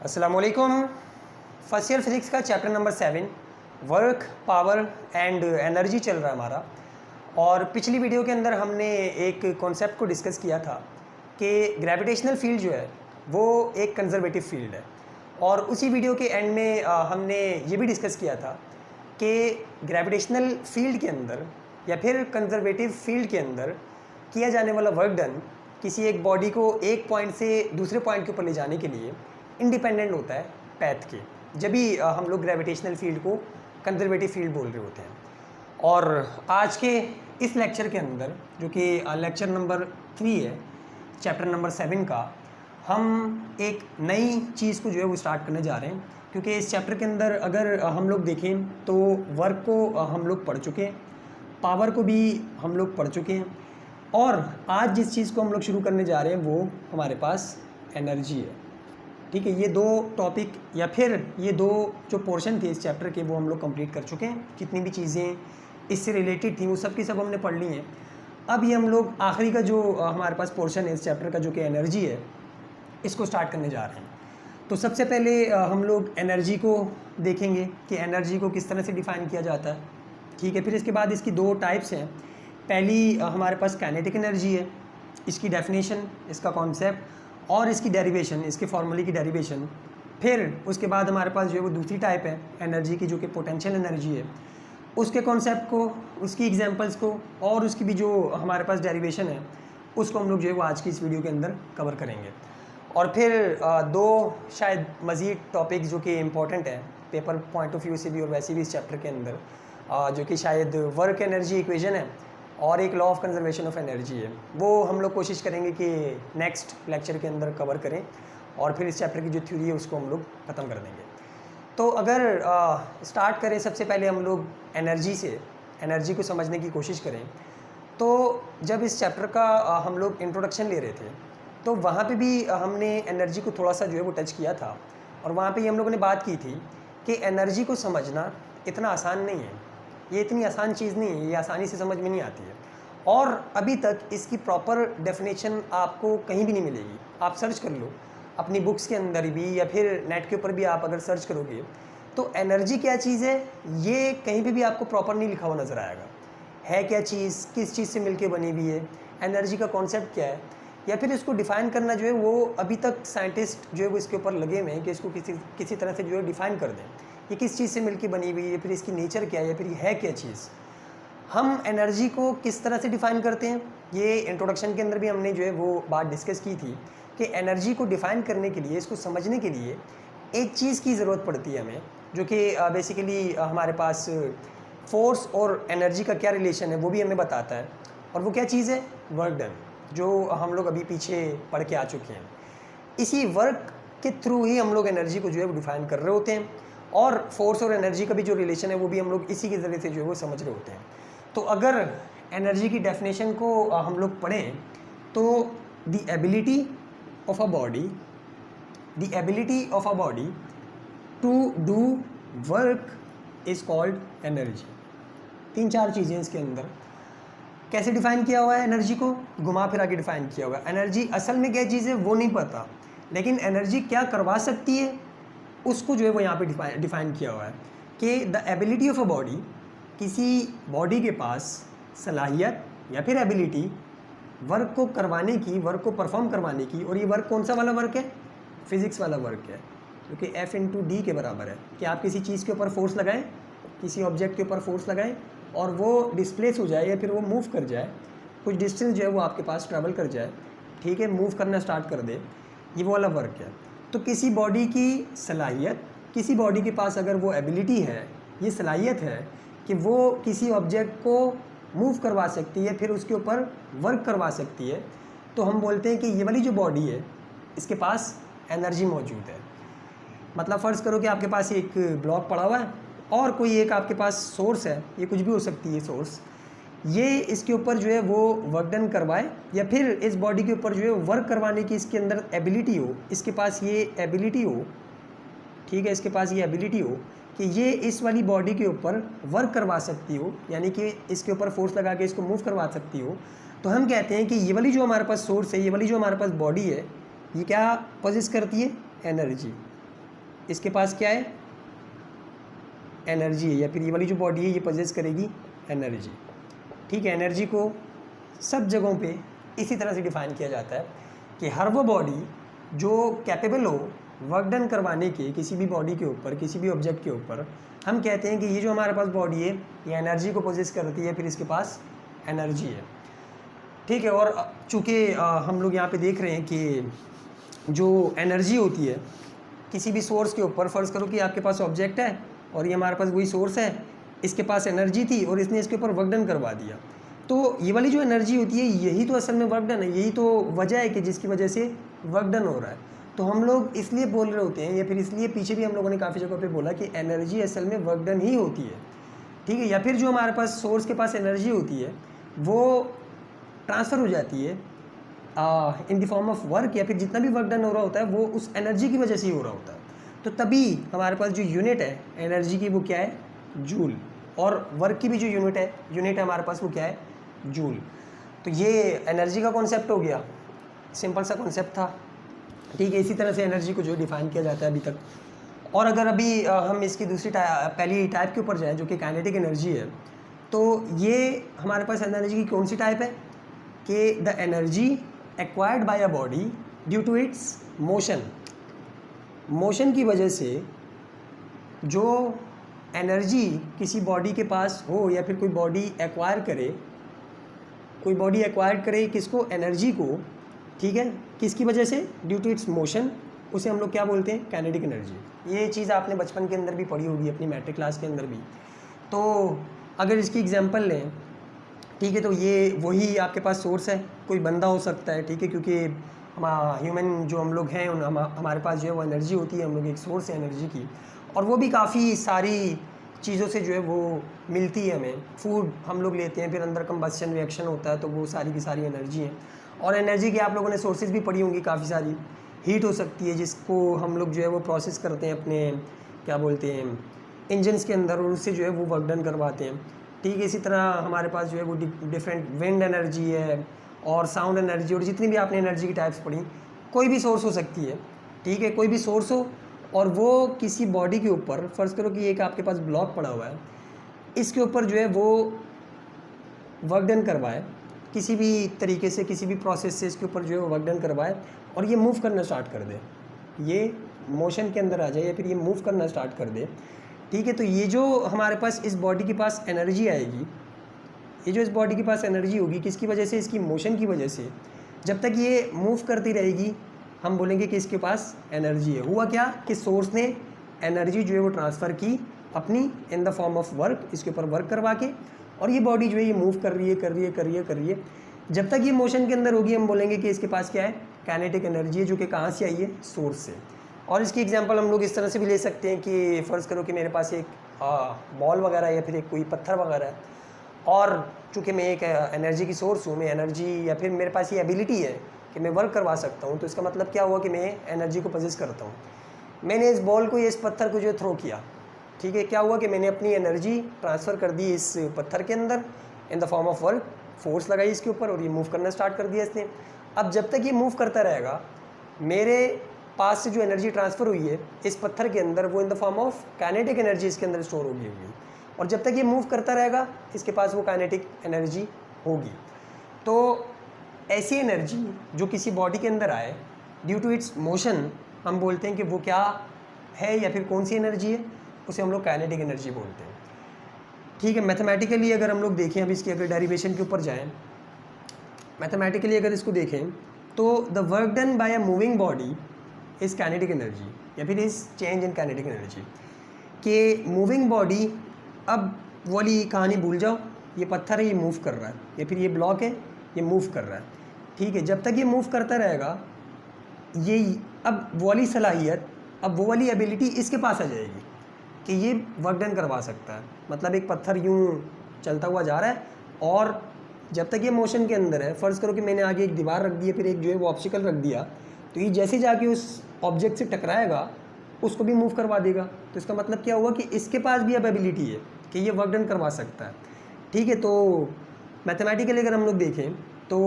अस्सलाम वालेकुम। First year physics का chapter number 7 work power and energy चल रहा है हमारा। और पिछली वीडियो के अंदर हमने एक कॉन्सेप्ट को डिस्कस किया था कि ग्रेविटेशनल फील्ड जो है वो एक कंजर्वेटिव फील्ड है। और उसी वीडियो के एंड में हमने ये भी डिस्कस किया था कि ग्रेविटेशनल फील्ड के अंदर या फिर कंजर्वेटिव फील्ड के अंदर किया जाने वाला वर्क डन किसी एक बॉडी को एक पॉइंट से दूसरे पॉइंट के ऊपर ले जाने के लिए इंडिपेंडेंट होता है पैथ के, जब भी हम लोग ग्रेविटेशनल फील्ड को कंजर्वेटिव फील्ड बोल रहे होते हैं। और आज के इस लेक्चर के अंदर जो कि लेक्चर नंबर 3 है चैप्टर नंबर 7 का, हम एक नई चीज़ को जो है वो स्टार्ट करने जा रहे हैं। क्योंकि इस चैप्टर के अंदर अगर हम लोग देखें तो वर्क को हम लोग पढ़ चुके हैं, पावर को भी हम लोग पढ़ चुके हैं, और आज जिस चीज़ को हम लोग शुरू करने जा रहे हैं वो हमारे पास एनर्जी है। ठीक है, ये दो टॉपिक या फिर ये दो जो पोर्शन थे इस चैप्टर के वो हम लोग कंप्लीट कर चुके हैं। जितनी भी चीज़ें इससे रिलेटेड थी वो सब की सब हमने पढ़ ली हैं। अब ये हम लोग आखिरी का जो हमारे पास पोर्शन है इस चैप्टर का, जो कि एनर्जी है, इसको स्टार्ट करने जा रहे हैं। तो सबसे पहले हम लोग एनर्जी को देखेंगे कि एनर्जी को किस तरह से डिफ़ाइन किया जाता है। ठीक है, फिर इसके बाद इसकी दो टाइप्स हैं। पहली हमारे पास काइनेटिक एनर्जी है, इसकी डेफिनेशन, इसका कॉन्सेप्ट और इसकी डेरिवेशन, इसके फॉर्मूले की डेरिवेशन। फिर उसके बाद हमारे पास जो है वो दूसरी टाइप है एनर्जी की, जो कि पोटेंशियल एनर्जी है, उसके कॉन्सेप्ट को, उसकी एग्जांपल्स को और उसकी भी जो हमारे पास डेरिवेशन है उसको हम लोग जो है वो आज की इस वीडियो के अंदर कवर करेंगे। और फिर दो शायद मज़ीद टॉपिक्स जो कि इम्पॉर्टेंट है पेपर पॉइंट ऑफ व्यू से भी और वैसे भी इस चैप्टर के अंदर, जो कि शायद वर्क एनर्जी इक्वेशन है और एक law of conservation of energy है, वो हम लोग कोशिश करेंगे कि नेक्स्ट लेक्चर के अंदर कवर करें। और फिर इस चैप्टर की जो थ्योरी है उसको हम लोग ख़त्म कर देंगे। तो अगर स्टार्ट करें सबसे पहले हम लोग एनर्जी से, एनर्जी को समझने की कोशिश करें। तो जब इस चैप्टर का हम लोग इंट्रोडक्शन ले रहे थे तो वहाँ पे भी हमने एनर्जी को थोड़ा सा जो है वो टच किया था। और वहाँ पे ही हम लोगों ने बात की थी कि एनर्जी को समझना इतना आसान नहीं है, ये इतनी आसान चीज़ नहीं है, ये आसानी से समझ में नहीं आती है। और अभी तक इसकी प्रॉपर डेफिनेशन आपको कहीं भी नहीं मिलेगी। आप सर्च कर लो अपनी बुक्स के अंदर भी या फिर नेट के ऊपर भी, आप अगर सर्च करोगे तो एनर्जी क्या चीज़ है ये कहीं पे भी आपको प्रॉपर नहीं लिखा हुआ नज़र आएगा। है क्या चीज़, किस चीज़ से मिलके बनी हुई है, एनर्जी का कॉन्सेप्ट क्या है, या फिर इसको डिफ़ाइन करना जो है वो अभी तक साइंटिस्ट जो है वो इसके ऊपर लगे हुए हैं कि इसको किसी तरह से जो है डिफ़ाइन कर दें, ये किस चीज़ से मिलके बनी हुई है, फिर इसकी नेचर क्या है, या फिर ये है क्या चीज़। हम एनर्जी को किस तरह से डिफ़ाइन करते हैं, ये इंट्रोडक्शन के अंदर भी हमने जो है वो बात डिस्कस की थी कि एनर्जी को डिफ़ाइन करने के लिए, इसको समझने के लिए एक चीज़ की ज़रूरत पड़ती है हमें, जो कि बेसिकली हमारे पास फोर्स और एनर्जी का क्या रिलेशन है वो भी हमें बताता है। और वो क्या चीज़ है, वर्क डन, जो हम लोग अभी पीछे पढ़ के आ चुके हैं। इसी वर्क के थ्रू ही हम लोग एनर्जी को जो है वो डिफ़ाइन कर रहे होते हैं, और फोर्स और एनर्जी का भी जो रिलेशन है वो भी हम लोग इसी के ज़रिए से जो है वो समझ रहे होते हैं। तो अगर एनर्जी की डेफिनेशन को हम लोग पढ़ें तो the ability of a body to do work is called energy. 3-4 चीज़ें इसके अंदर। कैसे डिफ़ाइन किया हुआ है एनर्जी को, घुमा फिरा के डिफ़ाइन किया हुआ है। एनर्जी असल में क्या चीज़ है वो नहीं पता, लेकिन एनर्जी क्या करवा सकती है उसको जो है वो यहाँ पे डिफ़ाइन किया हुआ है कि the ability of a body, किसी बॉडी के पास सलाहियत या फिर एबिलिटी वर्क को करवाने की, वर्क को परफॉर्म करवाने की। और ये वर्क कौन सा वाला वर्क है, फिज़िक्स वाला वर्क है, जो कि F/d के बराबर है कि आप किसी चीज़ के ऊपर फोर्स लगाएं, किसी ऑब्जेक्ट के ऊपर फोर्स लगाएं और वो डिस्प्लेस हो जाए या फिर वो मूव कर जाए, कुछ डिस्टेंस जो है वो आपके पास ट्रैवल कर जाए, ठीक है, मूव करना स्टार्ट कर दे, ये वो वाला वर्क है। तो किसी बॉडी की सलाहियत, किसी बॉडी के पास अगर वो एबिलिटी है, ये सलाहियत है कि वो किसी ऑब्जेक्ट को मूव करवा सकती है, फिर उसके ऊपर वर्क करवा सकती है, तो हम बोलते हैं कि ये वाली जो बॉडी है इसके पास एनर्जी मौजूद है। मतलब फ़र्ज़ करो कि आपके पास एक ब्लॉक पड़ा हुआ है और कोई एक आपके पास सोर्स है, ये कुछ भी हो सकती है सोर्स, ये इसके ऊपर जो है वो वर्क डन करवाए, या फिर इस बॉडी के ऊपर जो है वर्क करवाने की इसके अंदर एबिलिटी हो, इसके पास ये एबिलिटी हो, ठीक है, इसके पास ये एबिलिटी हो कि ये इस वाली बॉडी के ऊपर वर्क करवा सकती हो, यानी कि इसके ऊपर फोर्स लगा के इसको मूव करवा सकती हो। तो हम कहते हैं कि ये वाली जो हमारे पास सोर्स है, ये वाली जो हमारे पास बॉडी है, ये क्या पोजेस करती है, एनर्जी। इसके पास क्या है, एनर्जी है, या फिर ये वाली जो बॉडी है ये पोजेस करेगी एनर्जी। ठीक है, एनर्जी को सब जगहों पे इसी तरह से डिफाइन किया जाता है कि हर वो बॉडी जो कैपेबल हो वर्क डन करवाने के किसी भी बॉडी के ऊपर, किसी भी ऑब्जेक्ट के ऊपर, हम कहते हैं कि ये जो हमारे पास बॉडी है ये एनर्जी को पोजेस करती है, फिर इसके पास एनर्जी है। ठीक है, और चूँकि हम लोग यहाँ पे देख रहे हैं कि जो एनर्जी होती है किसी भी सोर्स के ऊपर, फ़र्ज़ करो कि आपके पास ऑब्जेक्ट है और ये हमारे पास वही सोर्स है, इसके पास एनर्जी थी और इसने इसके ऊपर वर्क डन करवा दिया, तो ये वाली जो एनर्जी होती है यही तो असल में वर्क डन है, यही तो वजह है कि जिसकी वजह से वर्क डन हो रहा है। तो हम लोग इसलिए बोल रहे होते हैं, या फिर इसलिए पीछे भी हम लोगों ने काफ़ी जगह पे बोला कि एनर्जी असल में वर्क डन ही होती है। ठीक है, या फिर जो हमारे पास सोर्स के पास एनर्जी होती है वो ट्रांसफ़र हो जाती है in the form of work, या फिर जितना भी वर्क डन हो रहा होता है वो उस एनर्जी की वजह से ही हो रहा होता है। तो तभी हमारे पास जो यूनिट है एनर्जी की वो क्या है, जूल, और वर्क की भी जो यूनिट है हमारे पास वो क्या है, जूल। तो ये एनर्जी का कॉन्सेप्ट हो गया, सिंपल सा कॉन्सेप्ट था। ठीक है, इसी तरह से एनर्जी को जो डिफाइन किया जाता है अभी तक। और अगर अभी हम इसकी पहली टाइप के ऊपर जाएं जो कि काइनेटिक एनर्जी है, तो ये हमारे पास एनर्जी की कौन सी टाइप है कि the energy acquired by a body due to its motion. Motion की वजह से जो एनर्जी किसी बॉडी के पास हो, या फिर कोई बॉडी एक्वायर करे किसको, एनर्जी को, ठीक है, किसकी वजह से, ड्यू टू इट्स मोशन, उसे हम लोग क्या बोलते हैं, काइनेटिक एनर्जी। ये चीज़ आपने बचपन के अंदर भी पढ़ी होगी, अपनी मैट्रिक क्लास के अंदर भी। तो अगर इसकी एग्जांपल लें, ठीक है, तो ये वही आपके पास सोर्स है, कोई बंदा हो सकता है, ठीक है, क्योंकि हम ह्यूमन जो हम लोग हैं हमारे पास जो है वो एनर्जी होती है, हम लोग एक सोर्स है एनर्जी की, और वो भी काफ़ी सारी चीज़ों से जो है वो मिलती है हमें। फूड हम लोग लेते हैं, फिर अंदर कंबस्शन रिएक्शन होता है, तो वो सारी की सारी एनर्जी है। और एनर्जी की आप लोगों ने सोर्सेज भी पढ़ी होंगी काफ़ी सारी। हीट हो सकती है जिसको हम लोग जो है वो प्रोसेस करते हैं अपने क्या बोलते हैं इंजन्स के अंदर, और उससे जो है वो वर्क डन करवाते हैं। ठीक है, इसी तरह हमारे पास जो है वो डिफरेंट विंड एनर्जी है और साउंड एनर्जी, और जितनी भी आपने एनर्जी की टाइप्स पढ़ी, कोई भी सोर्स हो सकती है। ठीक है, कोई भी सोर्स हो और वो किसी बॉडी के ऊपर, फ़र्ज़ करो कि एक आपके पास ब्लॉक पड़ा हुआ है, इसके ऊपर जो है वो वर्क डन करवाए किसी भी तरीके से, किसी भी प्रोसेस से इसके ऊपर जो है वो वर्क डन करवाए और ये मूव करना स्टार्ट कर दे, ये मोशन के अंदर आ जाए या फिर ये मूव करना स्टार्ट कर दे। ठीक है, तो ये जो हमारे पास इस बॉडी के पास एनर्जी आएगी, ये जो इस बॉडी के पास एनर्जी होगी किसकी वजह से, इसकी मोशन की वजह से, जब तक ये मूव करती रहेगी हम बोलेंगे कि इसके पास एनर्जी है। हुआ क्या कि सोर्स ने एनर्जी जो है वो ट्रांसफ़र की अपनी in the form of work, इसके ऊपर वर्क करवा के, और ये बॉडी जो है ये मूव कर रही है। जब तक ये मोशन के अंदर होगी हम बोलेंगे कि इसके पास क्या है, काइनेटिक एनर्जी है, जो कि कहाँ से आई है, सोर्स से। और इसकी एग्जांपल हम लोग इस तरह से भी ले सकते हैं कि फ़र्ज़ करो कि मेरे पास एक बॉल वगैरह या फिर एक कोई पत्थर वगैरह है, और चूँकि मैं एक एनर्जी की सोर्स हूँ, मैं एनर्जी या फिर मेरे पास ये एबिलिटी है कि मैं वर्क करवा सकता हूँ, तो इसका मतलब क्या हुआ कि मैं एनर्जी को पोजेस करता हूँ। मैंने इस बॉल को, इस पत्थर को जो थ्रो किया, ठीक है, क्या हुआ कि मैंने अपनी एनर्जी ट्रांसफ़र कर दी इस पत्थर के अंदर in the form of work, force लगाई इसके ऊपर और ये मूव करना स्टार्ट कर दिया इसने। अब जब तक ये मूव करता रहेगा, मेरे पास से जो एनर्जी ट्रांसफ़र हुई है इस पत्थर के अंदर, वो in the form of kinetic energy इसके अंदर स्टोर होगी, और जब तक ये मूव करता रहेगा इसके पास वो काइनेटिक एनर्जी होगी। तो ऐसी एनर्जी जो किसी बॉडी के अंदर आए ड्यू टू इट्स मोशन, हम बोलते हैं कि वो क्या है या फिर कौन सी एनर्जी है, उसे हम लोग काइनेटिक एनर्जी बोलते हैं। ठीक है, मैथमेटिकली अगर हम लोग देखें, अब इसकी अगर डेरिवेशन के ऊपर जाएं, मैथमेटिकली अगर इसको देखें तो the work done by a moving body is kinetic energy, या फिर is change in kinetic energy. कि मूविंग बॉडी, अब वाली कहानी भूल जाओ, ये पत्थर है ये मूव कर रहा है, या फिर ये ब्लॉक है ये मूव कर रहा है। ठीक है, जब तक ये मूव करता रहेगा, ये अब वो वाली सलाहियत, अब वो वाली एबिलिटी इसके पास आ जाएगी कि ये वर्क डन करवा सकता है। मतलब एक पत्थर यूँ चलता हुआ जा रहा है, और जब तक ये मोशन के अंदर है, फ़र्ज़ करो कि मैंने आगे एक दीवार रख दी है, फिर एक जो है वो ऑब्स्टिकल रख दिया, तो ये जैसे जाके उस ऑब्जेक्ट से टकराएगा उसको भी मूव करवा देगा। तो इसका मतलब क्या हुआ कि इसके पास भी अब एबिलिटी है कि ये वर्क डन करवा सकता है। ठीक है, तो मैथमेटिकली अगर हम लोग देखें तो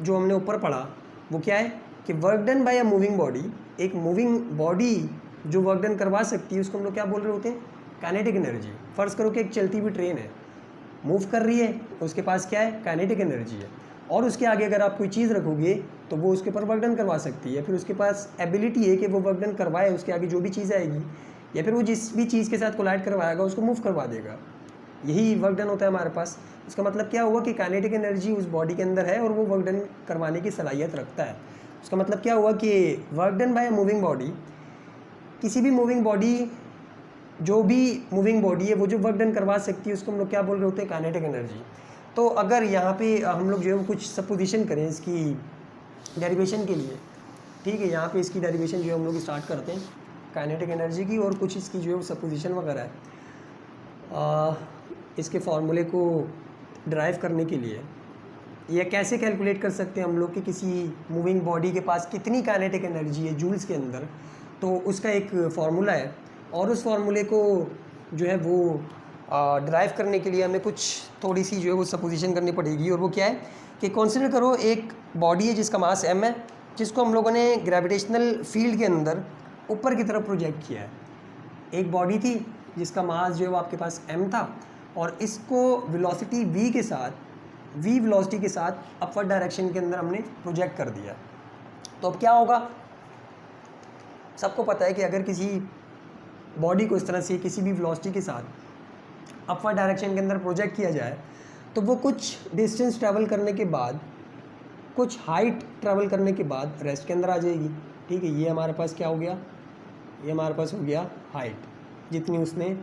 जो हमने ऊपर पढ़ा वो क्या है कि work done by a moving body, एक मूविंग बॉडी जो वर्क डन करवा सकती है उसको हम लोग क्या बोल रहे होते हैं, काइनेटिक एनर्जी। फ़र्ज़ करो कि एक चलती हुई ट्रेन है, मूव कर रही है, उसके पास क्या है, काइनेटिक एनर्जी है, और उसके आगे अगर आप कोई चीज़ रखोगे तो वो उसके ऊपर वर्क डन करवा सकती है, फिर उसके पास एबिलिटी है कि वो वर्क डन करवाए, उसके आगे जो भी चीज़ आएगी या फिर वो जिस भी चीज़ के साथ कोलाइड करवाएगा उसको मूव करवा देगा। यही वर्क डन होता है हमारे पास। उसका मतलब क्या हुआ कि काइनेटिक एनर्जी उस बॉडी के अंदर है और वो वर्क डन करवाने की सलाहियत रखता है। उसका मतलब क्या हुआ कि work done by moving body, किसी भी मूविंग बॉडी, जो भी मूविंग बॉडी है वो जो वर्क डन करवा सकती है उसको हम लोग क्या बोल रहे होते हैं, काइनेटिक एनर्जी। तो अगर यहाँ पे हम लोग जो है कुछ सपोजिशन करें इसकी डेरिवेशन के लिए, ठीक है, यहाँ पे इसकी डेरिवेशन जो है हम लोग स्टार्ट करते हैं काइनेटिक एनर्जी की, और कुछ इसकी जो है सपोजिशन वगैरह है इसके फार्मूले को ड्राइव करने के लिए, या कैसे कैलकुलेट कर सकते हैं हम लोग कि किसी मूविंग बॉडी के पास कितनी काइनेटिक एनर्जी है जूल्स के अंदर, तो उसका एक फार्मूला है, और उस फार्मूले को जो है वो ड्राइव करने के लिए हमें कुछ थोड़ी सी जो है वो सपोजिशन करनी पड़ेगी। और वो क्या है कि कंसीडर करो एक बॉडी है जिसका मास m है, जिसको हम लोगों ने ग्रेविटेशनल फील्ड के अंदर ऊपर की तरफ प्रोजेक्ट किया है। एक बॉडी थी जिसका मास जो है वो आपके पास m था, और इसको वेलोसिटी v के साथ, v वेलोसिटी के साथ अपवर्ड डायरेक्शन के अंदर हमने प्रोजेक्ट कर दिया। तो अब क्या होगा, सबको पता है कि अगर किसी बॉडी को इस तरह से किसी भी वेलोसिटी के साथ अपवर्ड डायरेक्शन के अंदर प्रोजेक्ट किया जाए तो वो कुछ डिस्टेंस ट्रैवल करने के बाद, कुछ हाइट ट्रैवल करने के बाद रेस्ट के अंदर आ जाएगी। ठीक है, ये हमारे पास क्या हो गया, ये हमारे पास हो गया हाइट, जितनी उसने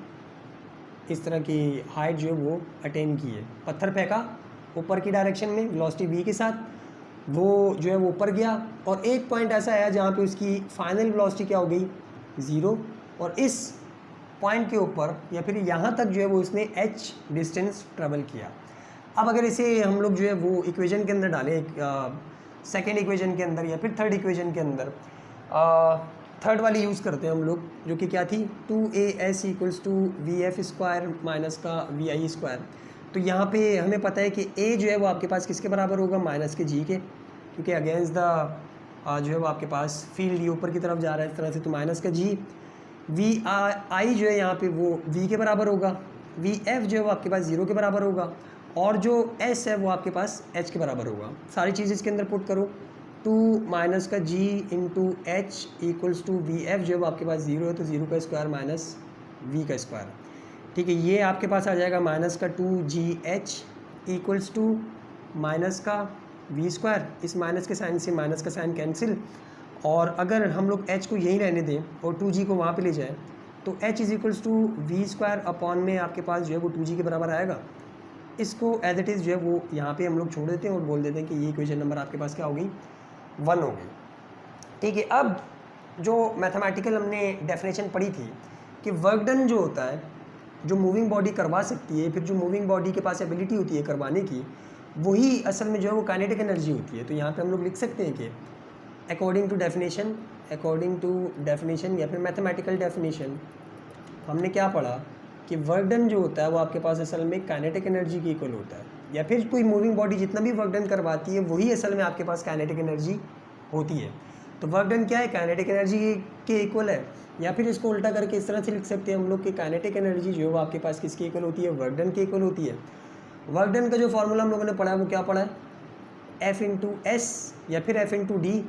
इस तरह की हाइट जो है वो अटेन की है। पत्थर फेंका ऊपर की डायरेक्शन में वेलोसिटी v के साथ, वो जो है वो ऊपर गया, और एक पॉइंट ऐसा आया जहाँ पे उसकी फाइनल वेलोसिटी क्या हो गई, 0, और इस पॉइंट के ऊपर या फिर यहाँ तक जो है वो उसने h डिस्टेंस ट्रेवल किया। अब अगर इसे हम लोग जो है वो इक्वेशन के अंदर डालें, सेकेंड इक्वेशन के अंदर या फिर थर्ड इक्वेशन के अंदर, थर्ड वाली यूज़ करते हैं हम लोग, जो कि क्या थी, 2as equals to vf square minus का vi स्क्वायर। तो यहाँ पे हमें पता है कि a जो है वो आपके पास किसके बराबर होगा, माइनस के g के, क्योंकि अगेंस्ट द जो है वो आपके पास फील्ड ये ऊपर की तरफ जा रहा है इस तरह से, तो माइनस का g। vi जो है यहाँ पे वो v के बराबर होगा, vf जो है वो आपके पास 0 के बराबर होगा, और जो s है वो आपके पास h के बराबर होगा। सारी चीज़ इसके अंदर पुट करो, 2 माइनस का g into H equals to V F जो है वो आपके पास 0 है, तो 0 का स्क्वायर माइनस v का स्क्वायर। ठीक है, ये आपके पास आ जाएगा माइनस का 2gh इक्वल्स टू माइनस का v स्क्वायर। इस माइनस के साइन से माइनस का साइन कैंसिल, और अगर हम लोग h को यहीं रहने दें और 2g को वहाँ पे ले जाएं तो h is equals to V square upon में आपके पास जो है वो 2g के बराबर आएगा। इसको एज इट इज़ जो है वो यहाँ पे हम लोग छोड़ देते हैं और बोल देते हैं कि ये इक्वेशन नंबर आपके पास क्या हो गई, 1 हो गई। ठीक है, अब जो मैथमेटिकल हमने डेफिनेशन पढ़ी थी कि वर्क डन जो होता है, जो मूविंग बॉडी करवा सकती है, फिर जो मूविंग बॉडी के पास एबिलिटी होती है करवाने की, वही असल में जो है वो काइनेटिक एनर्जी होती है। तो यहाँ पे हम लोग लिख सकते हैं कि अकॉर्डिंग टू डेफिनेशन या फिर मैथमेटिकल डेफिनेशन, हमने क्या पढ़ा कि वर्क डन जो होता है वो आपके पास असल में काइनेटिक एनर्जी के इक्वल होता है, या फिर कोई मूविंग बॉडी जितना भी वर्क डन करवाती है वही असल में आपके पास काइनेटिक एनर्जी होती है। तो वर्क डन क्या है, काइनेटिक एनर्जी के इक्वल है। या फिर इसको उल्टा करके इस तरह से लिख सकते हैं हम लोग कि काइनेटिक एनर्जी जो है वो आपके पास किसके इक्वल होती है, वर्क डन के इक्वल होती है। वर्क डन का जो फार्मूला हम लोगों ने पढ़ा है वो क्या पढ़ा है, F इंटू एस या फिर F इंटू डी।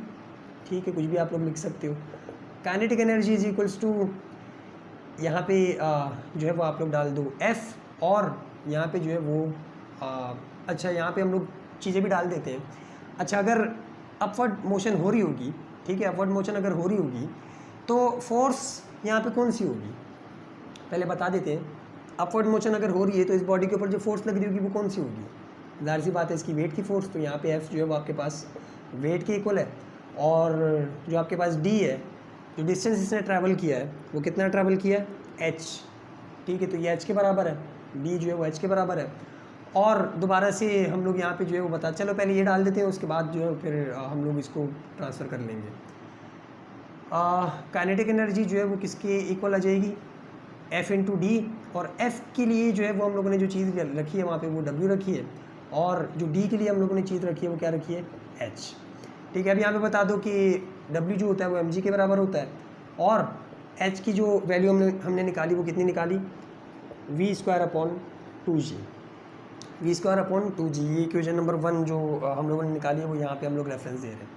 ठीक है, कुछ भी आप लोग लिख सकते हो। Kinetic energy is equals to, यहाँ पे जो है वो आप लोग डाल दो F, और यहाँ पे जो है वो अच्छा यहाँ पे हम लोग चीज़ें भी डाल देते हैं। अच्छा, अगर अपवर्ड मोशन हो रही होगी, ठीक है, अपवर्ड मोशन अगर हो रही होगी तो फोर्स यहाँ पे कौन सी होगी, पहले बता देते हैं। अपवर्ड मोशन अगर हो रही है तो इस बॉडी के ऊपर जो फोर्स लग रही होगी वो कौन सी होगी, जाहिर सी बात है इसकी वेट की फोर्स। तो यहाँ पे F जो है वो आपके पास वेट के इक्वल है, और जो आपके पास D है, जो डिस्टेंस इसने ट्रैवल किया है वो कितना ट्रैवल किया है, h। ठीक है, तो ये h के बराबर है, D जो है वो h के बराबर है। और दोबारा से हम लोग यहाँ पे जो है वो बता, चलो पहले ये डाल देते हैं, उसके बाद जो है फिर हम लोग इसको ट्रांसफ़र कर लेंगे। काइनेटिक एनर्जी जो है वो किसके इक्वल आ जाएगी, F इंटू डी, और F के लिए जो है वो हम लोगों ने जो चीज़ रखी है वहाँ पे वो W रखी है, और जो D के लिए हम लोगों ने चीज़ रखी है वो क्या रखी है, H। ठीक है, अब यहाँ पे बता दो कि W जो होता है वो mg के बराबर होता है, और एच की जो वैल्यू हमने निकाली वो कितनी निकाली, v²/2g, v²/2g। ये इक्वेशन नंबर 1 जो हम लोगों ने निकाली है वो यहाँ पे हम लोग रेफरेंस दे रहे हैं।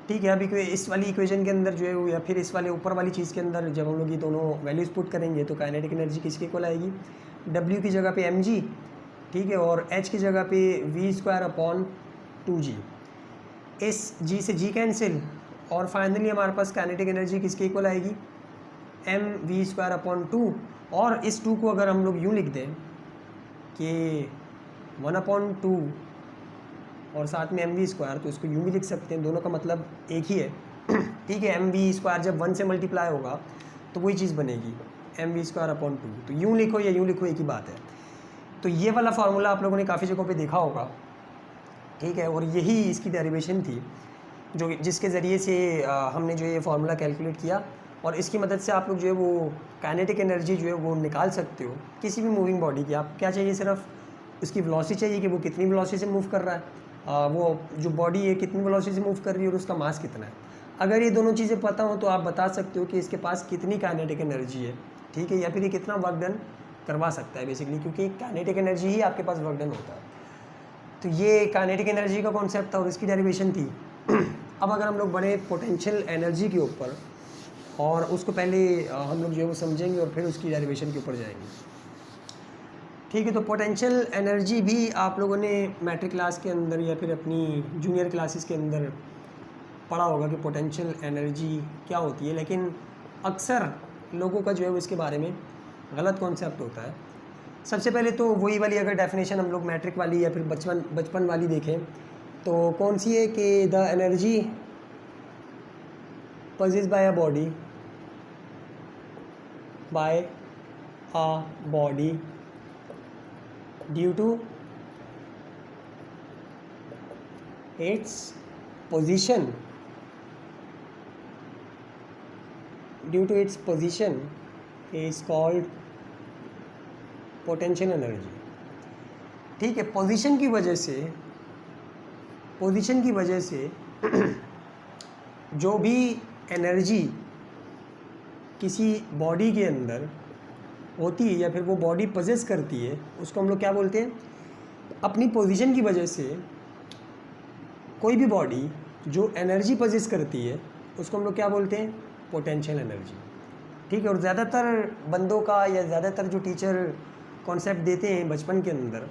ठीक है, अभी इस वाली इक्वेशन के अंदर जो है वो, या फिर इस वाले ऊपर वाली चीज़ के अंदर जब हम लोग ये दोनों वैल्यूज़ पुट करेंगे तो काइनेटिक एनर्जी किसके इक्वल आएगी, W की जगह पे mg, ठीक है, और H की जगह पे v²/2g। इस g से g कैंसिल, और फाइनली हमारे पास काइनेटिक एनर्जी किसके इक्वल आएगी, mv²/2। और इस 2 को अगर हम लोग यूँ लिख दें कि 1/2 और साथ में mv², तो इसको यूँ भी लिख सकते हैं, दोनों का मतलब एक ही है। ठीक है, mv² जब 1 से मल्टीप्लाई होगा तो वही चीज़ बनेगी, mv²/2। तो यूँ लिखो या यूँ लिखो एक ही बात है। तो ये वाला फार्मूला आप लोगों ने काफ़ी जगहों पे देखा होगा, ठीक है, और यही इसकी डेरिवेशन थी जो जिसके ज़रिए से हमने जो ये फार्मूला कैलकुलेट किया, और इसकी मदद से आप लोग जो है वो काइनेटिक एनर्जी जो है वो निकाल सकते हो किसी भी मूविंग बॉडी की। आप क्या चाहिए, सिर्फ उसकी वेलोसिटी चाहिए कि वो कितनी वेलोसिटी से मूव कर रहा है, वो जो बॉडी है कितनी वेलोसिटी से मूव कर रही है और उसका मास कितना है। अगर ये दोनों चीज़ें पता हो तो आप बता सकते हो कि इसके पास कितनी काइनेटिक एनर्जी है, ठीक है, या फिर ये कितना वर्क डन करवा सकता है बेसिकली, क्योंकि काइनेटिक एनर्जी ही आपके पास वर्क डन होता है। तो ये काइनेटिक एनर्जी का कॉन्सेप्ट था और इसकी डेरिवेशन थी। अब अगर हम लोग बढ़े पोटेंशियल एनर्जी के ऊपर, और उसको पहले हम लोग जो है वो समझेंगे और फिर उसकी डेरिवेशन के ऊपर जाएंगे। ठीक है, तो पोटेंशियल एनर्जी भी आप लोगों ने मैट्रिक क्लास के अंदर या फिर अपनी जूनियर क्लासेस के अंदर पढ़ा होगा कि पोटेंशियल एनर्जी क्या होती है, लेकिन अक्सर लोगों का जो है वो इसके बारे में गलत कॉन्सेप्ट होता है। सबसे पहले तो वही वाली अगर डेफिनेशन हम लोग मैट्रिक वाली या फिर बचपन वाली देखें तो कौन सी है कि the energy possessed by a body due to its position is called potential energy। ठीक है, पोजीशन की वजह से जो भी एनर्जी किसी बॉडी के अंदर होती है या फिर वो बॉडी पोजेस करती है उसको हम लोग क्या बोलते हैं, अपनी पोजीशन की वजह से कोई भी बॉडी जो एनर्जी पोजेस करती है उसको हम लोग क्या बोलते हैं, पोटेंशियल एनर्जी। ठीक है, और ज़्यादातर बंदों का या ज़्यादातर जो टीचर कॉन्सेप्ट देते हैं बचपन के अंदर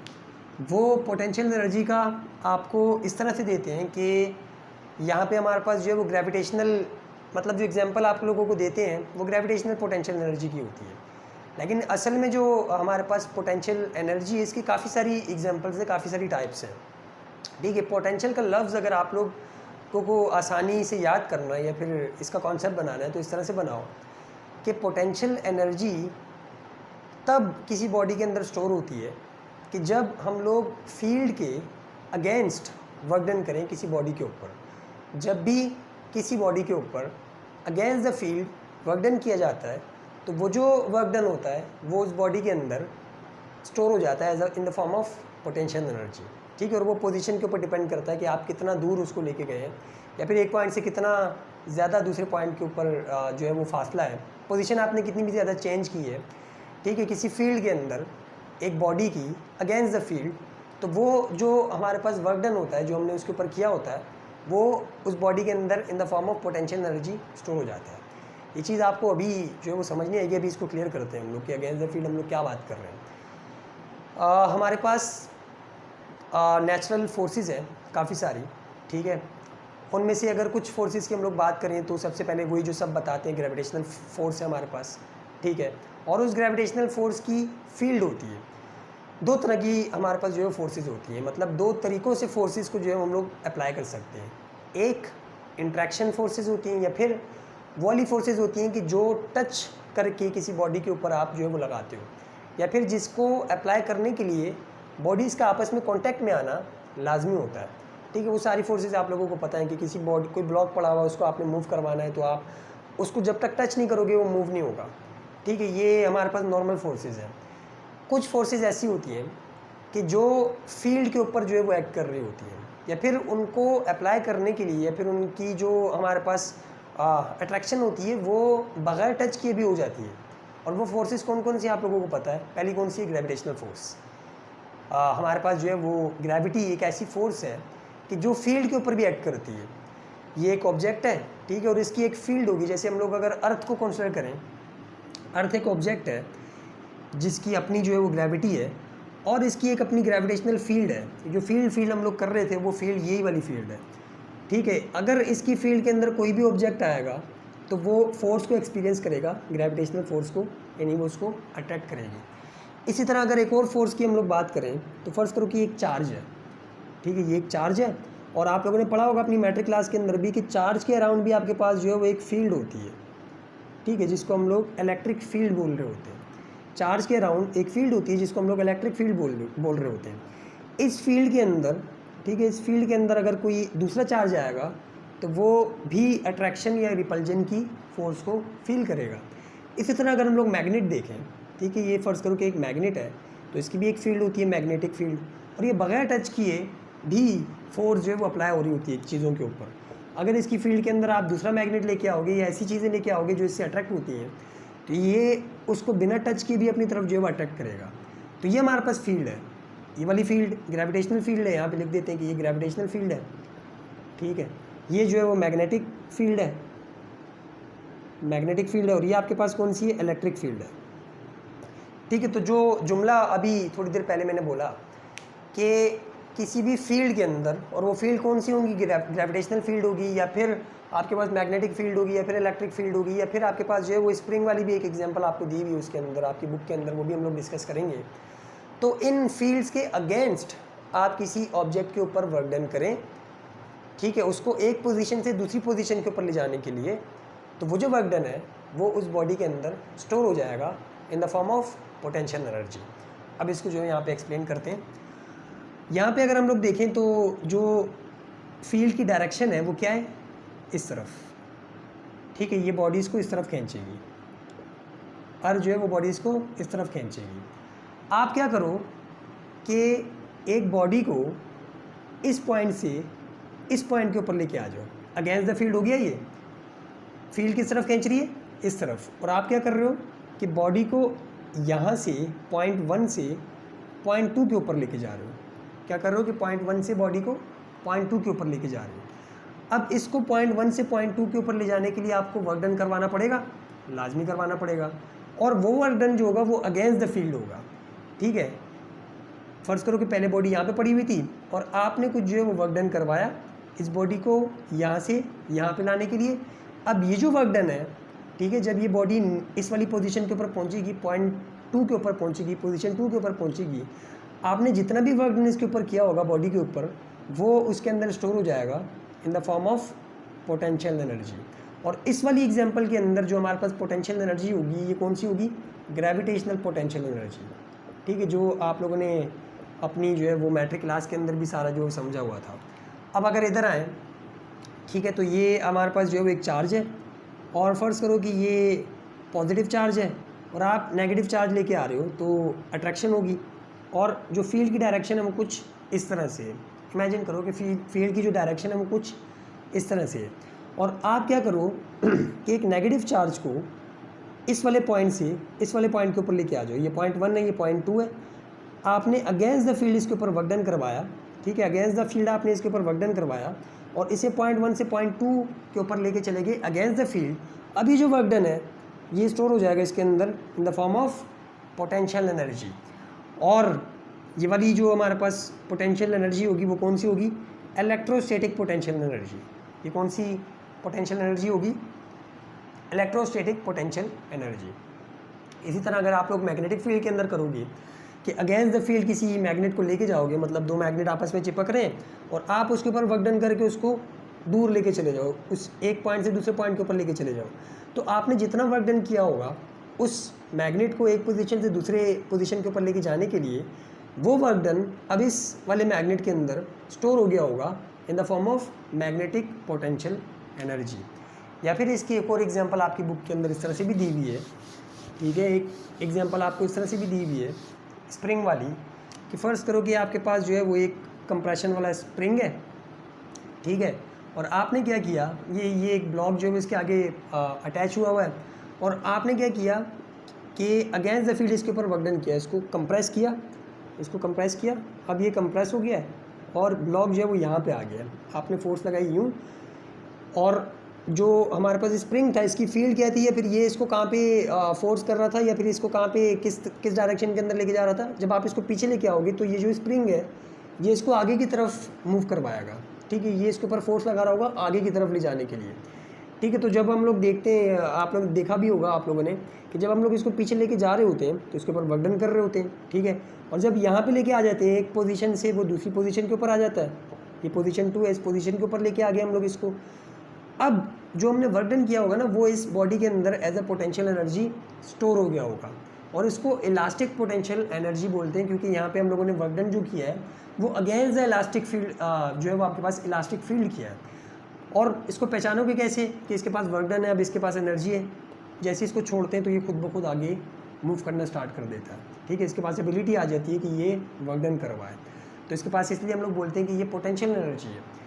वो पोटेंशियल एनर्जी का आपको इस तरह से देते हैं कि यहाँ पे हमारे पास जो है वो ग्रेविटेशनल, मतलब जो एग्जांपल आप लोगों को देते हैं वो ग्रेविटेशनल पोटेंशियल एनर्जी की होती है, लेकिन असल में जो हमारे पास पोटेंशियल एनर्जी है इसकी काफ़ी सारी एग्जांपल्स है, काफ़ी सारी टाइप्स हैं। ठीक है, पोटेंशियल का लफ्ज़ अगर आप लोग को आसानी से याद करना है या फिर इसका कॉन्सेप्ट बनाना है तो इस तरह से बनाओ कि पोटेंशियल एनर्जी तब किसी बॉडी के अंदर स्टोर होती है कि जब हम लोग फील्ड के अगेंस्ट वर्क डन करें किसी बॉडी के ऊपर। जब भी किसी बॉडी के ऊपर against the field work done किया जाता है तो वो जो वर्क डन होता है वो उस बॉडी के अंदर स्टोर हो जाता है in the form of potential energy. ठीक है, और वो पोजीशन के ऊपर डिपेंड करता है कि आप कितना दूर उसको लेके गए हैं या फिर एक पॉइंट से कितना ज़्यादा दूसरे पॉइंट के ऊपर जो है वो फासला है, पोजीशन आपने कितनी भी ज़्यादा चेंज की है। ठीक है, किसी फील्ड के अंदर एक बॉडी की अगेंस्ट द फील्ड, तो वो जो हमारे पास वर्क डन होता है जो हमने उसके ऊपर किया होता है वो उस बॉडी के अंदर in the form of potential energy store हो जाता है। ये चीज़ आपको अभी जो है वो समझ नहीं आएगी, अभी इसको क्लियर करते हैं हम लोग कि अगेंस्ट द फील्ड हम लोग क्या बात कर रहे हैं। हमारे पास नेचुरल फोर्सेस हैं काफ़ी सारी। ठीक है, उनमें से अगर कुछ फोर्सेस की हम लोग बात करें तो सबसे पहले वही जो सब बताते हैं ग्रेविटेशनल फोर्स है हमारे पास। ठीक है, और उस ग्रेविटेशनल फोर्स की फील्ड होती है। दो तरह की हमारे पास जो है फोर्सेस होती हैं, मतलब दो तरीक़ों से फोर्सेस को जो है हम लोग अप्लाई कर सकते हैं। एक इंट्रैक्शन फोर्सेस होती हैं या फिर वो वाली फोर्सेस होती हैं कि जो टच करके किसी बॉडी के ऊपर आप जो है वो लगाते हो, या फिर जिसको अप्लाई करने के लिए बॉडीज़ का आपस में कॉन्टैक्ट में आना लाजमी होता है। ठीक है, वो सारी फोर्सेस आप लोगों को पता है कि किसी बॉडी कोई ब्लॉक पड़ा हुआ उसको आपने मूव करवाना है तो आप उसको जब तक टच नहीं करोगे वो मूव नहीं होगा। ठीक है, ये हमारे पास नॉर्मल फोर्सेस हैं। कुछ फोर्सेस ऐसी होती हैं कि जो फील्ड के ऊपर जो है वो एक्ट कर रही होती हैं, या फिर उनको अप्लाई करने के लिए या फिर उनकी जो हमारे पास अट्रैक्शन होती है वो बग़ैर टच किए भी हो जाती है। और वो फोर्सेस कौन कौन सी आप लोगों को पता है? पहली कौन सी है? Gravitational force. हमारे पास जो है वो ग्रेविटी एक ऐसी फोर्स है कि जो फील्ड के ऊपर भी एक्ट करती है। ये एक ऑब्जेक्ट है, ठीक है, और इसकी एक फील्ड होगी। जैसे हम लोग अगर अर्थ को कंसिडर करें, अर्थ एक ऑब्जेक्ट है जिसकी अपनी जो है वो ग्रेविटी है और इसकी एक अपनी ग्रेविटेशनल फील्ड है। जो फील्ड हम लोग कर रहे थे वो फील्ड यही वाली फील्ड है, ठीक है। अगर इसकी फील्ड के अंदर कोई भी ऑब्जेक्ट आएगा तो वो फोर्स को एक्सपीरियंस करेगा, ग्रेविटेशनल फोर्स को, यानी वो उसको अट्रैक्ट करेगी। इसी तरह अगर एक और फोर्स की हम लोग बात करें तो फर्ज करो कि एक चार्ज है, ठीक है, ये एक चार्ज है। और आप लोगों ने पढ़ा होगा अपनी मैट्रिक क्लास के अंदर भी कि चार्ज के अराउंड भी आपके पास जो है वो एक फील्ड होती है, ठीक है, जिसको हम लोग इलेक्ट्रिक फील्ड बोल रहे होते हैं। चार्ज के अराउंड एक फील्ड होती है जिसको हम लोग इलेक्ट्रिक फील्ड बोल रहे होते हैं। इस फील्ड के अंदर, ठीक है, इस फील्ड के अंदर अगर कोई दूसरा चार्ज आएगा तो वो भी अट्रैक्शन या रिपल्जन की फोर्स को फील करेगा। इसी तरह अगर हम लोग मैग्नेट देखें, ठीक है, ये फ़र्ज़ करो कि एक मैग्नेट है तो इसकी भी एक फील्ड होती है, मैग्नेटिक फील्ड, और ये बगैर टच किए भी फोर्स जो है वो अप्लाई हो रही होती है चीज़ों के ऊपर। अगर इसकी फील्ड के अंदर आप दूसरा मैग्नेट लेके आओगे या ऐसी चीज़ें लेके आओगे जो इससे अट्रैक्ट होती हैं तो ये उसको बिना टच किए भी अपनी तरफ जो है वो अट्रैक्ट करेगा। तो ये हमारे पास फील्ड है, ये वाली फील्ड ग्रेविटेशनल फील्ड है। यहाँ पे लिख देते हैं कि ये ग्रेविटेशनल फील्ड है, ठीक है। ये जो है वो मैग्नेटिक फील्ड है, मैग्नेटिक फील्ड है। और ये आपके पास कौन सी है? इलेक्ट्रिक फील्ड है, ठीक है। तो जो जुमला अभी थोड़ी देर पहले मैंने बोला कि किसी भी फील्ड के अंदर, और वो फील्ड कौन सी होगी? ग्रेविटेशनल फील्ड होगी, या फिर आपके पास मैग्नेटिक फील्ड होगी, या फिर इलेक्ट्रिक फील्ड होगी, या फिर आपके पास जो है वो स्प्रिंग वाली भी एक एग्जांपल आपको दी हुई है उसके अंदर, आपकी बुक के अंदर, वो भी हम लोग डिस्कस करेंगे। तो इन फील्ड्स के अगेंस्ट आप किसी ऑब्जेक्ट के ऊपर वर्क डन करें, ठीक है, उसको एक पोजीशन से दूसरी पोजीशन के ऊपर ले जाने के लिए, तो वो जो वर्क डन है वो उस बॉडी के अंदर स्टोर हो जाएगा in the form of potential energy. अब इसको जो है यहाँ पे एक्सप्लेन करते हैं। यहाँ पे अगर हम लोग देखें तो जो फील्ड की डायरेक्शन है वो क्या है? इस तरफ, ठीक है, ये बॉडीज़ को इस तरफ खींचेगी, अर्थ जो है वो बॉडीज़ को इस तरफ खींचेगी। आप क्या करो कि एक बॉडी को इस पॉइंट से इस पॉइंट के ऊपर लेके आ जाओ, अगेंस्ट द फील्ड हो गया, ये फील्ड किस तरफ खींच रही है? इस तरफ। और आप क्या कर रहे हो कि बॉडी को यहाँ से पॉइंट 1 से पॉइंट 2 के ऊपर लेके जा रहे हो। क्या कर रहे हो कि पॉइंट 1 से बॉडी को पॉइंट 2 के ऊपर लेके जा रहे हो। अब इसको पॉइंट 1 से पॉइंट 2 के ऊपर ले जाने के लिए आपको वर्क डन करवाना पड़ेगा, लाजमी करवाना पड़ेगा। और वो वर्क डन जो होगा वो अगेंस्ट द फील्ड होगा, ठीक है। फ़र्ज़ करो कि पहले बॉडी यहाँ पे पड़ी हुई थी और आपने कुछ जो है वो वर्क डन करवाया इस बॉडी को यहाँ से यहाँ पे लाने के लिए। अब ये जो वर्क डन है, ठीक है, जब ये बॉडी इस वाली पोजीशन के ऊपर पहुँचेगी, पॉइंट 2 के ऊपर पहुँचेगी, पोजीशन 2 के ऊपर पहुँचेगी, आपने जितना भी वर्क डन इसके ऊपर किया होगा बॉडी के ऊपर, वो उसके अंदर स्टोर हो जाएगा in the form of potential energy. और इस वाली एग्जांपल के अंदर जो हमारे पास पोटेंशियल एनर्जी होगी, ये कौन सी होगी? ग्रेविटेशनल पोटेंशियल एनर्जी, ठीक है, जो आप लोगों ने अपनी जो है वो मैट्रिक क्लास के अंदर भी सारा जो समझा हुआ था। अब अगर इधर आए, ठीक है, तो ये हमारे पास जो है वो एक चार्ज है, और फ़र्ज़ करो कि ये पॉजिटिव चार्ज है और आप नेगेटिव चार्ज लेके आ रहे हो, तो अट्रैक्शन होगी। और जो फील्ड की डायरेक्शन है वो कुछ इस तरह से है। इमेजिन करो कि फील्ड की जो डायरेक्शन है वो कुछ इस तरह से है। और आप क्या करो कि एक नेगेटिव चार्ज को इस वाले पॉइंट से इस वाले पॉइंट के ऊपर लेके आ जाओ। ये पॉइंट 1 है, ये पॉइंट 2 है। आपने अगेंस्ट द फील्ड इसके ऊपर वर्क डन करवाया, ठीक है, अगेंस्ट द फील्ड आपने इसके ऊपर वर्क डन करवाया और इसे पॉइंट 1 से पॉइंट 2 के ऊपर लेके चले गए अगेंस्ट द फील्ड। अभी जो वर्क डन है ये स्टोर हो जाएगा इसके अंदर in the form of potential energy. और ये वाली जो हमारे पास पोटेंशियल एनर्जी होगी वो कौन सी होगी? Electrostatic potential energy. ये कौन सी पोटेंशियल एनर्जी होगी? Electrostatic potential energy. इसी तरह अगर आप लोग मैग्नेटिक फील्ड के अंदर करोगे कि अगेंस्ट द फील्ड किसी मैग्नेट को लेके जाओगे, मतलब दो मैग्नेट आपस में चिपक रहे हैं और आप उसके ऊपर वर्क डन करके उसको दूर लेके चले जाओ, उस एक पॉइंट से दूसरे पॉइंट के ऊपर लेके चले जाओ, तो आपने जितना वर्क डन किया होगा उस मैग्नेट को एक पोजीशन से दूसरे पोजीशन के ऊपर लेके जाने के लिए, वो वर्क डन अब इस वाले मैग्नेट के अंदर स्टोर हो गया होगा in the form of magnetic potential energy. या फिर इसकी एक और एग्जांपल आपकी बुक के अंदर इस तरह से भी दी हुई है, ठीक है, एक एग्जांपल आपको इस तरह से भी दी हुई है स्प्रिंग वाली, कि फ़र्ज़ करो कि आपके पास जो है वो एक कंप्रेशन वाला स्प्रिंग है, ठीक है, और आपने क्या किया, ये एक ब्लॉक जो है इसके आगे अटैच हुआ है, और आपने क्या किया कि अगेंस्ट द फील्ड इसके ऊपर वर्क डन किया, इसको कंप्रेस किया, अब ये कंप्रेस हो गया है और ब्लॉक जो है वो यहाँ पे आ गया। आपने फोर्स लगाई यूँ, और जो हमारे पास स्प्रिंग था इसकी फील्ड क्या थी, या फिर ये इसको कहाँ पे फोर्स कर रहा था, या फिर इसको कहाँ पे किस डायरेक्शन के अंदर लेके जा रहा था। जब आप इसको पीछे लेके आओगे तो ये जो स्प्रिंग है ये इसको आगे की तरफ मूव करवाएगा, ठीक है। ये इसके ऊपर फोर्स लगा रहा होगा आगे की तरफ ले जाने के लिए, ठीक है। तो जब हम लोग देखते हैं, आप लोग देखा भी होगा आप लोगों ने, कि जब हम लोग इसको पीछे लेके जा रहे होते हैं तो इसके ऊपर वर्क डन कर रहे होते हैं, ठीक है। और जब यहाँ पे लेके आ जाते हैं एक पोजीशन से वो दूसरी पोजीशन के ऊपर आ जाता है, ये पोजीशन 2 है, इस पोजीशन के ऊपर लेके आ गए हम लोग इसको। अब जो हमने वर्क डन किया होगा ना वो इस बॉडी के अंदर as a potential energy store हो गया होगा, और इसको इलास्टिक पोटेंशियल एनर्जी बोलते हैं, क्योंकि यहाँ पे हम लोगों ने वर्क डन जो किया है वो अगेंस्ट द इलास्टिक फील्ड जो है वो आपके पास इलास्टिक फील्ड किया है। और इसको पहचानोगे कैसे कि इसके पास वर्क डन है, अब इसके पास एनर्जी है, जैसे इसको छोड़ते हैं तो ये खुद ब खुद आगे मूव करना स्टार्ट कर देता है, ठीक है। इसके पास एबिलिटी आ जाती है कि ये वर्क डन करवाए, तो इसके पास, इसलिए हम लोग बोलते हैं कि ये पोटेंशियल एनर्जी है।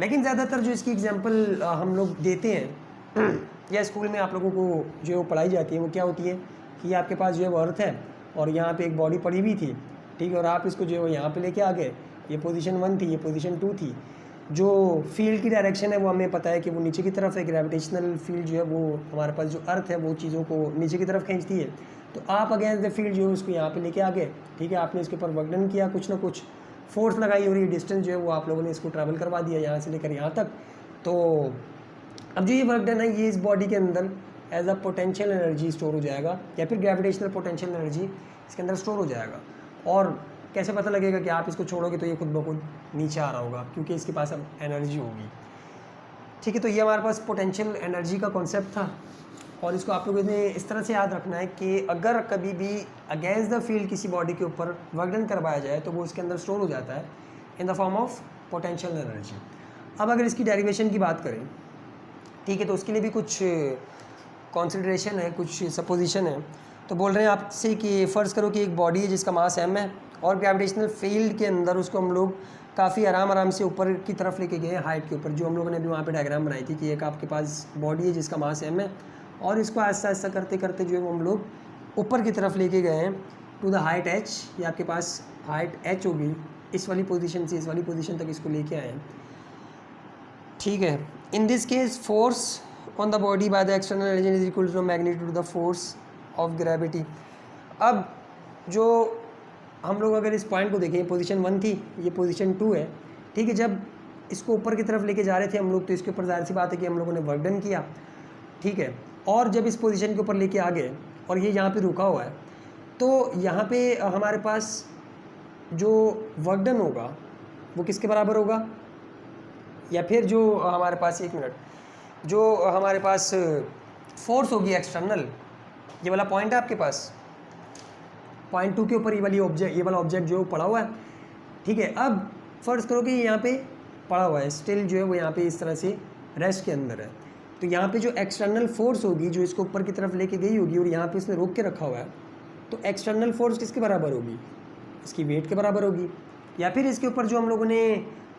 लेकिन ज़्यादातर जो इसकी एग्जांपल हम लोग देते हैं या स्कूल में आप लोगों को जो है वो पढ़ाई जाती है, वो क्या होती है कि आपके पास जो है वो अर्थ है और यहाँ पे एक बॉडी पड़ी हुई थी, ठीक है, और आप इसको जो है वो यहाँ पे लेके आ गए, ये पोजीशन 1 थी, ये पोजीशन 2 थी। जो फील्ड की डायरेक्शन है वो हमें पता है कि वो नीचे की तरफ है, ग्रेविटेशनल फील्ड जो है वो हमारे पास जो अर्थ है वो चीज़ों को नीचे की तरफ खींचती है। तो आप अगेंस्ट द फील्ड जो है उसको यहाँ पे लेके आ गए, ठीक है। आपने इसके ऊपर वर्क डन किया, कुछ ना कुछ फोर्स लगाई, और ये डिस्टेंस जो है वो आप लोगों ने इसको ट्रैवल करवा दिया यहाँ से लेकर यहाँ तक। तो अब जो ये वर्क डन है ये इस बॉडी के अंदर as a potential energy store हो जाएगा, या फिर ग्रेविटेशनल पोटेंशियल एनर्जी इसके अंदर स्टोर हो जाएगा। और कैसे पता लगेगा कि आप इसको छोड़ोगे तो ये खुद ब खुद नीचे आ रहा होगा, क्योंकि इसके पास अब एनर्जी होगी, ठीक है। तो ये हमारे पास पोटेंशियल एनर्जी का कॉन्सेप्ट था, और इसको आप लोगों ने इस तरह से याद रखना है कि अगर कभी भी अगेंस्ट द फील्ड किसी बॉडी के ऊपर वर्क डन करवाया जाए तो वो इसके अंदर स्टोर हो जाता है in the form of potential energy. अब अगर इसकी डेरिवेशन की बात करें, ठीक है, तो उसके लिए भी कुछ कॉन्सिडरेशन है, कुछ सपोजिशन है। तो बोल रहे हैं आपसे कि फ़र्ज़ करो कि एक बॉडी है जिसका मास m है, और ग्रेविटेशनल फील्ड के अंदर उसको हम लोग काफ़ी आराम से ऊपर की तरफ लेके गए हाइट के ऊपर, जो हम लोगों ने अभी वहाँ पे डायग्राम बनाई थी कि एक आपके पास बॉडी है जिसका मास m है, और इसको ऐसा ऐसा करते करते जो है वो हम लोग ऊपर की तरफ लेके गए हैं टू द हाइट h। ये आपके पास हाइट h होगी, इस वाली पोजीशन से इस वाली पोजीशन तक इसको लेके आए हैं, ठीक है। In this case force on the body by the external energy is equal to the magnitude the force of gravity. अब जो हम लोग अगर इस पॉइंट को देखें, पोजीशन 1 थी, ये पोजीशन 2 है, ठीक है। जब इसको ऊपर की तरफ लेके जा रहे थे हम लोग तो इसके ऊपर जाहिर सी बात है कि हम लोगों ने वर्क डन किया, ठीक है। और जब इस पोजीशन के ऊपर लेके आ गए और ये यहाँ पे रुका हुआ है, तो यहाँ पे हमारे पास जो वर्क डन होगा वो किसके बराबर होगा, या फिर जो हमारे पास, एक मिनट, जो हमारे पास फोर्स होगी एक्सटर्नल, ये वाला पॉइंट है आपके पास, पॉइंट 2 के ऊपर ये वाला ऑब्जेक्ट जो पड़ा हुआ है, ठीक है। अब फ़र्ज़ करो कि यहाँ पे पड़ा हुआ है, स्टिल जो है वो यहाँ पे इस तरह से रेस्ट के अंदर है, तो यहाँ पे जो एक्सटर्नल फोर्स होगी जो इसको ऊपर की तरफ लेके गई होगी और यहाँ पे इसने रोक के रखा हुआ है, तो एक्सटर्नल फोर्स किसके बराबर होगी, इसकी वेट के बराबर होगी। या फिर इसके ऊपर जो हम लोगों ने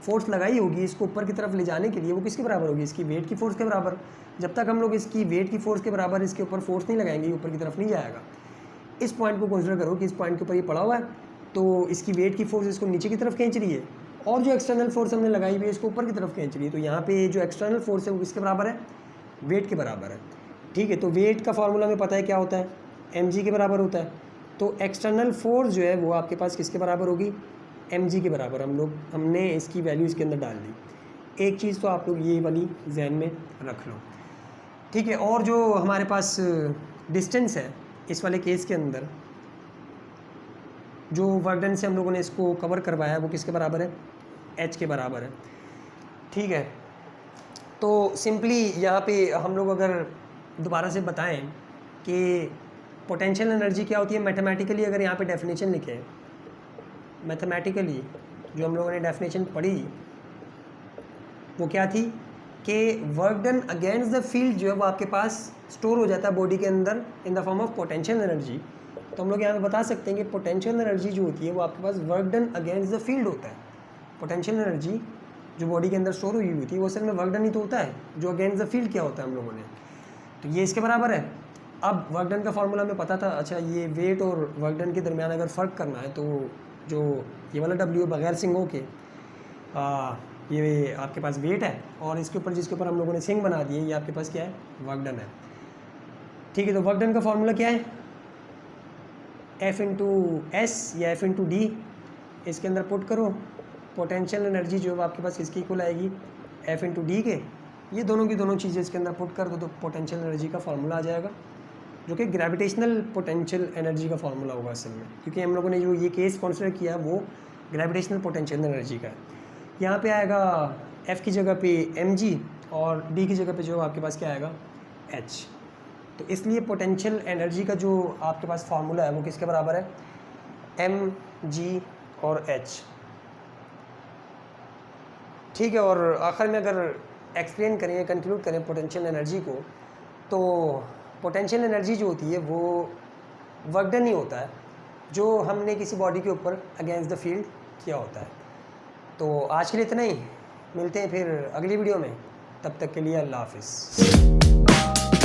फोर्स लगाई होगी इसको ऊपर की तरफ ले जाने के लिए, वो किसके बराबर होगी, इसकी वेट की फोर्स के बराबर। जब तक हम लोग इसकी वेट की फोर्स के बराबर इसके ऊपर फोर्स नहीं लगाएंगे ऊपर की तरफ नहीं जाएगा। इस पॉइंट को कंसिडर करो कि इस पॉइंट के ऊपर ये पड़ा हुआ है, तो इसकी वेट की फोर्स इसको नीचे की तरफ खींच रही है, और जो एक्सटर्नल फोर्स हमने लगाई हुई है इसको ऊपर की तरफ खींच रही है। तो यहाँ पे जो एक्सटर्नल फोर्स है वो किसके बराबर है, वेट के बराबर है, ठीक है। तो वेट का फार्मूला हमें पता है क्या होता है, mg के बराबर होता है। तो एक्सटर्नल फोर्स जो है वो आपके पास किसके बराबर होगी, mg के बराबर। हमने इसकी वैल्यू इसके अंदर डाल दी। एक चीज़ तो आप लोग ये वाली जहन में रख लो, ठीक है। और जो हमारे पास डिस्टेंस है इस वाले केस के अंदर, जो वर्क डन से हम लोगों ने इसको कवर करवाया है वो किसके बराबर है, h के बराबर है, ठीक है। तो सिंपली यहाँ पे हम लोग अगर दोबारा से बताएं कि पोटेंशियल एनर्जी क्या होती है, मैथमेटिकली अगर यहाँ पे डेफिनेशन लिखें, मैथमेटिकली जो हम लोगों ने डेफिनेशन पढ़ी वो क्या थी कि work done against the field जो है वो आपके पास स्टोर हो जाता है बॉडी के अंदर in the form of potential energy. तो हम लोग यहाँ पे बता सकते हैं कि पोटेंशियल एनर्जी जो होती है वो आपके पास work done against the field होता है। पोटेंशियल एनर्जी जो बॉडी के अंदर स्टोर हुई थी वो असल में वर्क डन ही तो होता है, जो अगेंस्ट द फील्ड क्या होता है हम लोगों ने, तो ये इसके बराबर है। अब वर्क डन का फार्मूला हमें पता था, अच्छा ये वेट और वर्क डन के दरमियान अगर फ़र्क करना है तो जो ये वाला डब्ल्यू बगैर सिंगों के ये आपके पास वेट है और इसके ऊपर जिसके ऊपर हम लोगों ने सिंग बना दिए ये आपके पास क्या है, वर्क डन है। ठीक है, तो वर्क डन का फार्मूला क्या है, F इंटू एस या F इंटू डी, इसके अंदर पुट करो, पोटेंशियल एनर्जी जो आपके पास किसकी इक्वल आएगी, F इंटू डी के, ये दोनों की दोनों चीज़ें इसके अंदर पुट कर दो तो पोटेंशियल एनर्जी का फार्मूला आ जाएगा, जो कि ग्रेविटेशनल पोटेंशियल एनर्जी का फार्मूला होगा असल में, क्योंकि हम लोगों ने जो ये केस कंसिडर किया वो ग्रेविटेशनल पोटेंशियल एनर्जी का है। यहाँ पे आएगा F की जगह पे mg और D की जगह पे जो आपके पास क्या आएगा, h। तो इसलिए पोटेंशियल एनर्जी का जो आपके पास फार्मूला है वो किसके बराबर है, mg और h। ठीक है, और आखिर में अगर एक्सप्लेन करें या कंक्लूड करें पोटेंशियल एनर्जी को, तो पोटेंशियल एनर्जी जो होती है वो वर्क डन ही होता है जो हमने किसी बॉडी के ऊपर अगेंस्ट द फील्ड किया होता है। तो आज के लिए इतना ही, मिलते हैं फिर अगली वीडियो में, तब तक के लिए अल्लाह हाफिज़।